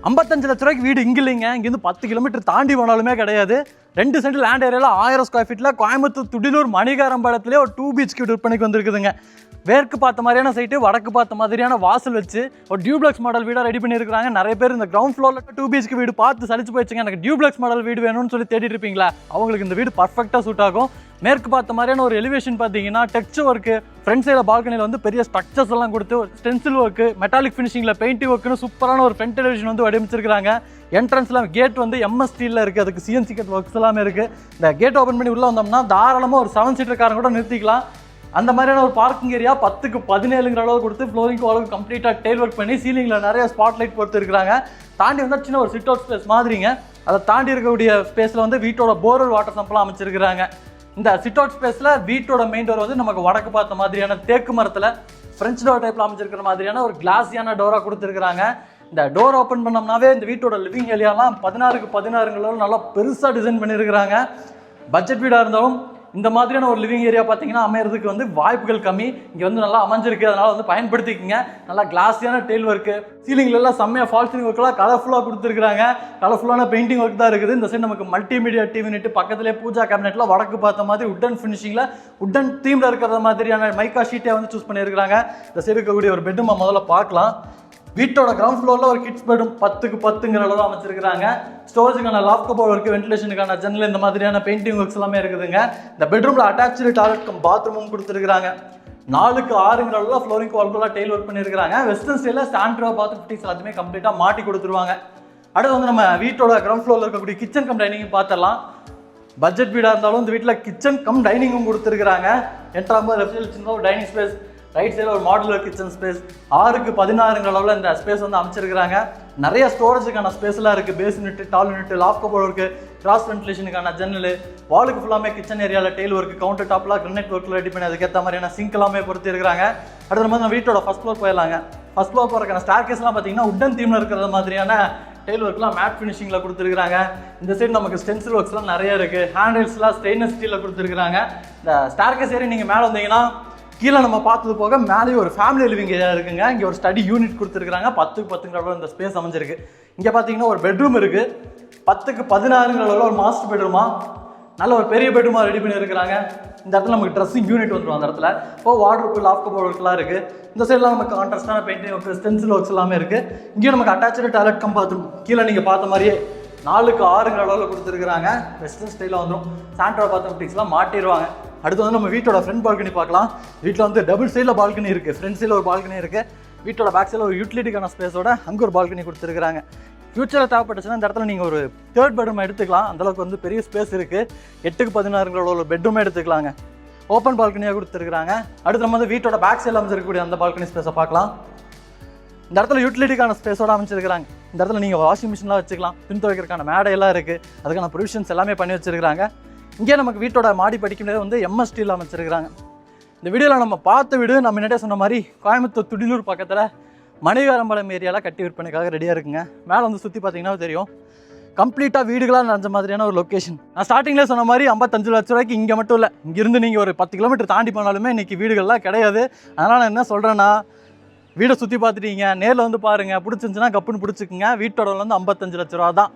55 லட்ச ரூபாய்க்கு வீடு இங்கே இல்லைங்க. இங்கேருந்து 10 கிலோமீட்டர் தாண்டி போனாலுமே கிடையாது. 2 சென்ட் லேண்ட் ஏரியாவில் 1000 ஸ்கொயர் ஃபீட்டில் கோயம்புத்தூர் துடிலூர் மணிகாரம்பாளையத்திலே ஒரு 2 BHK விற்பனைக்கு வந்திருக்குதுங்க. மேற்கு பார்த்த மாதிரியான சைட்டு, வடக்கு பார்த்த மாதிரியான வாசல் வச்சு ஒரு டியூப்ளெக்ஸ் மாடல் வீடாக ரெடி பண்ணியிருக்காங்க. நிறைய பேர் இந்த கிரவுண்ட் ஃப்ளோரில் 2 BHK வீடு பார்த்து சலிச்சு போயிடுச்சுங்க, எனக்கு டியூப்ளெக்ஸ் மாடல் வீடு வேணும்னு சொல்லி தேடிட்டு இருப்பீங்களா, அவங்களுக்கு இந்த வீடு பர்ஃபெக்டாக சூட் ஆகும். மேற்கு பார்த்த மாதிரியான ஒரு எலிவேஷன் பார்த்தீங்கன்னா டெக்ஸ்சர் ஒர்க்கு, ஃப்ரண்ட் சைடில் பால்கனியில் வந்து பெரிய ஸ்ட்ரக்சர்ஸ் எல்லாம் கொடுத்து ஒரு ஸ்டென்சில் ஒர்க்கு, மெட்டாலிக் ஃபினிஷிங்கில் பெயிண்டிங் ஒர்க்குன்னு சூப்பரான ஒரு ஃப்ரண்ட் எலிவேஷன் வந்து வடிவமைச்சிருக்காங்க. என்ட்ரன்ஸில் கேட் வந்து MS ஸ்டீலில் இருக்குது, அதுக்கு CNC கேட் ஒர்க்ஸ் எல்லாமே இருக்குது. இந்த கேட் ஓப்பன் பண்ணி உள்ளே வந்தோம்னா தாராளமாக ஒரு 7 சீட்டர் காரங்க கூட நிறுத்திக்கலாம். அந்த மாதிரியான ஒரு பார்க்கிங் ஏரியா 10க்கு 17ங்கிற அளவு கொடுத்து ஃப்ளோரிங் அளவுக்கு கம்ப்ளீட்டாக டெயில் ஒர்க் பண்ணி சீலிங்கில் நிறைய ஸ்பாட் லைட் பொறுத்து இருக்கிறாங்க. தாண்டி வந்து சின்ன ஒரு சிட் அவுட் ஸ்பேஸ் மாதிரிங்க. அதை தாண்டி இருக்கக்கூடிய ஸ்பேஸில் வந்து வீட்டோட போர்வெல் வாட்டர் சம்பளம் அமைச்சிருக்கிறாங்க. இந்த சிட் அவுட் ஸ்பேஸில் வீட்டோட மெயின் டோர் வந்து நமக்கு வடக்கு பார்த்த மாதிரியான தேக்கு மரத்தில் ஃப்ரெஞ்ச் டோர் டைப்பில் அமைச்சிருக்கிற மாதிரியான ஒரு கிளாஸியான டோராக கொடுத்துருக்குறாங்க. இந்த டோர் ஓப்பன் பண்ணோம்னாவே இந்த வீட்டோட லிவிங் ஏரியாலாம் 16க்கு 16 நல்லா பெருசாக டிசைன் பண்ணியிருக்கிறாங்க. பட்ஜெட் வீடாக இருந்தாலும் இந்த மாதிரியான ஒரு லிவிங் ஏரியா பார்த்தீங்கன்னா அமையறதுக்கு வந்து வாய்ப்புகள் கம்மி. இங்கே வந்து நல்லா அமைஞ்சிருக்கு, அதனால் வந்து பயன்படுத்திக்கங்க. நல்லா கிளாஸியான டெயில் ஒர்க்கு, சீலிங்லாம் செம்மையாக ஃபால் சீலிங் ஒர்க்கெலாம் கலர்ஃபுல்லாக கொடுத்துருக்காங்க. கலர்ஃபுல்லான பெயிண்டிங் ஒர்க் தான் இருக்குது. இந்த சைடு நமக்கு மல்டிமீடியா டிவி நெட்டு, பக்கத்துலேயே பூஜா கேபினெட்டில் வடக்கு பார்த்த மாதிரி உட்டன் ஃபினிஷிங்கில் உட்டன் தீமில் இருக்கிற மாதிரியான மைக்கா ஷீட்டை வந்து சூஸ் பண்ணியிருக்கிறாங்க. இந்த சைடு இருக்கக்கூடிய ஒரு பெட்ரூம் முதல்ல பார்க்கலாம். வீட்டோட கிரவுண்ட் ஃப்ளோரில் ஒரு கிட்ஸ் பெட்ரூம் 10க்கு 10ங்கிற அளவு அமைச்சிருக்காங்க. ஸ்டோரேஜுக்கான லாஃப்ட் கபோர்ட் ஒர்க்கு, வென்டிலேஷனுக்கான ஜன்னல், இந்த மாதிரியான பெயிண்டிங் ஒர்க்ஸ் எல்லாமே இருக்குதுங்க. இந்த பெட்ரூமில் அட்டாச்சு டாய்லெட் கம் பாத்ரூமும் கொடுத்துருக்காங்க. 4க்கு 6ங்கிற அளவில் ஃப்ளோரிங் வால்குலாம் டெயில் ஒர்க் பண்ணியிருக்காங்க. வெஸ்டர்ன் ஸ்டைலில் ஸ்டாண்ட்ரோ பாத்ரூம் ஃபிட்டிங்ஸ் எல்லாத்தையுமே கம்ப்ளீட்டாக மாட்டி கொடுத்துருவாங்க. அடுத்து வந்து நம்ம வீட்டோட கிரவுண்ட் ஃப்ளோரில் இருக்கக்கூடிய கிச்சன் கம் டைனிங் பார்த்துடலாம். பட்ஜெட் வீடாக இருந்தாலும் இந்த வீட்டில் கிச்சன் கம் டைனிங்கும் கொடுத்துருக்காங்க. என்ட்ராம்போது லெஃப்ட் சைடில் சின்ன ஒரு டைனிங் ஸ்பேஸ், ரைட் சைடில் ஒரு மாடுலர் கிச்சன் ஸ்பேஸ், 6க்கு 16ங்கிற அளவில் இந்த ஸ்பேஸ் வந்து அமைச்சிருக்கிறாங்க. நிறைய ஸ்டோரேஜுக்கான ஸ்பேஸ்லாம் இருக்குது. Base unit, tall unit, loft cupboard work, cross வென்டிலேஷனுக்கான ஜன்னல், வாலுக்கு ஃபுல்லாமே கிச்சன் ஏரியாவில் டெயில் ஒர்க்கு, கவுண்டர் டாப்லாம் கிரனைட் ஒர்க்கில் ரெடி பண்ணி அதுக்கேற்ற மாதிரியான சிங்க் எல்லாமே பொறுத்து இருக்கிறாங்க. அடுத்த நம்ம வீட்டோட ஃபர்ஸ்ட் ஃப்ளோர் போயிடலாங்க. ஃபர்ஸ்ட் ஃப்ளோர் போகிறக்கான ஸ்டார் கேஸ்லாம் பார்த்தீங்கன்னா உட்டன் தீமில் இருக்கிற மாதிரியான டெயில் ஒர்க்லாம் மேட் ஃபினிஷிங்கில் கொடுத்துருக்காங்க. இந்த சைடு நமக்கு ஸ்டென்சில் ஒர்க்ஸ்லாம் நிறைய இருக்குது. ஹேண்டில்ஸ்லாம் ஸ்டெயின்லெஸ் ஸ்டீலில் கொடுத்துருக்காங்க. இந்த ஸ்டார் கேஸ் ஏறி நீங்கள் மேலே வந்தீங்கன்னா கீழே நம்ம பார்த்தது போக மேலேயே ஒரு ஃபேமிலி லிவிங் ஏரியா இருக்குங்க. இங்கே ஒரு ஸ்டடி யூனிட் கொடுத்துருக்காங்க. 10க்கு 10ங்கிற அளவில் இந்த ஸ்பேஸ் அமைஞ்சிருக்கு. இங்கே பார்த்தீங்கன்னா ஒரு பெட்ரூம் இருக்குது. 10க்கு 16ங்கிற அளவில் ஒரு மாஸ்டர் பெட்ரூமா, நல்ல ஒரு பெரிய பெட்ரூமாக ரெடி பண்ணியிருக்கிறாங்க. இந்த இடத்துல நமக்கு ட்ரெஸ்ஸிங் யூனிட் வந்துடும். அந்த இடத்துல இப்போ வார்ட்ரோப், லாஃப்ட் கபோர்ட் ஒர்க்லாம் இருக்குது. இந்த சைட்லாம் நமக்கு கான்ட்ராஸ்டான பெயிண்டிங் ஒர்க், ஸ்டென்சில் ஒர்க்ஸ் எல்லாமே இருக்குது. இங்கேயும் நமக்கு அட்டாச்சு டாய்லெட் கம் பாத்ரூம் கீழே நீங்கள் பார்த்த மாதிரியே 4க்கு 6ங்கிற அளவில் கொடுத்துருக்காங்க. வெஸ்டர்ன் ஸ்டைலில் வந்துடும். சாண்ட்ரோ பாத்ரூம் ஃபிட்டிங்ஸ்லாம் மாட்டிடுவாங்க. அடுத்து வந்து நம்ம வீட்டோட ஃப்ரண்ட் பால்கனி பார்க்கலாம். வீட்டில் வந்து டபுள் சைடில் பால்கனி இருக்குது. ஃப்ரண்ட் சைடில் ஒரு பால்கனி இருக்குது. வீட்டோட பேக் சைடில் ஒரு யூட்டிலிட்டிக்கான ஸ்பேஸோட அங்கே ஒரு பால்கனி கொடுத்துருக்காங்க. ஃபியூச்சரில் தேவைப்பட்டுச்சுன்னா இந்த இடத்துல நீங்கள் ஒரு 3rd பெட்ரூம் எடுத்துக்கலாம். அந்தளவுக்கு வந்து பெரிய ஸ்பேஸ் இருக்குது. 8க்கு 16ங்கிற ஒரு பெட்ரூமே எடுத்துக்கலாங்க. ஓப்பன் பால்கனியாக கொடுத்துருக்காங்க. அடுத்து நம்ம வந்து வீட்டோட பேக் சைடில் அமைச்சிருக்கக்கூடிய அந்த பால்கனி ஸ்பேஸை பார்க்கலாம். இந்த இடத்துல யூட்டிலிட்டிக்கான ஸ்பேஸோட அமைச்சிருக்காங்க. இந்த இடத்துல நீங்கள் வாஷிங் மிஷின்லாம் வச்சுக்கலாம். துணி துவைக்கிறதுக்கான மேடையெல்லாம் இருக்குது. அதுக்கான ப்ரொவிஷன்ஸ் எல்லாமே பண்ணி வச்சுருக்காங்க. இங்கே நமக்கு வீட்டோட மாடி படிக்கும்போது வந்து MS ஸ்டீல் அமைச்சிருக்கிறாங்க. இந்த வீடியோவில் நம்ம பார்த்த வீடு நம்ம முன்னாடியே சொன்ன மாதிரி கோயம்புத்தூர் துடிலூர் பக்கத்தில் மணிகாரம்பாளையம் ஏரியாவில் கட்டி விற்பனைக்காக ரெடியாக இருக்குங்க. மேலே வந்து சுற்றி பார்த்தீங்கன்னா தெரியும், கம்ப்ளீட்டாக வீடுகளாக நிறைஞ்ச மாதிரியான ஒரு லொக்கேஷன். நான் ஸ்டார்டிங்லேயே சொன்ன மாதிரி 55 லட்ச ரூபாய்க்கு இங்கே மட்டும் இல்லை, இங்கேருந்து நீங்கள் ஒரு 10 கிலோமீட்டர் தாண்டி போனாலுமே இன்றைக்கி வீடுகள்லாம் கிடையாது. அதனால் நான் என்ன சொல்கிறேன்னா, வீடை சுற்றி பார்த்துட்டீங்க, நேரில் வந்து பாருங்கள், பிடிச்சிருந்துச்சுன்னா கப்புன்னு பிடிச்சிக்குங்க. வீட்டோட வந்து 55 லட்ச ரூபா தான்.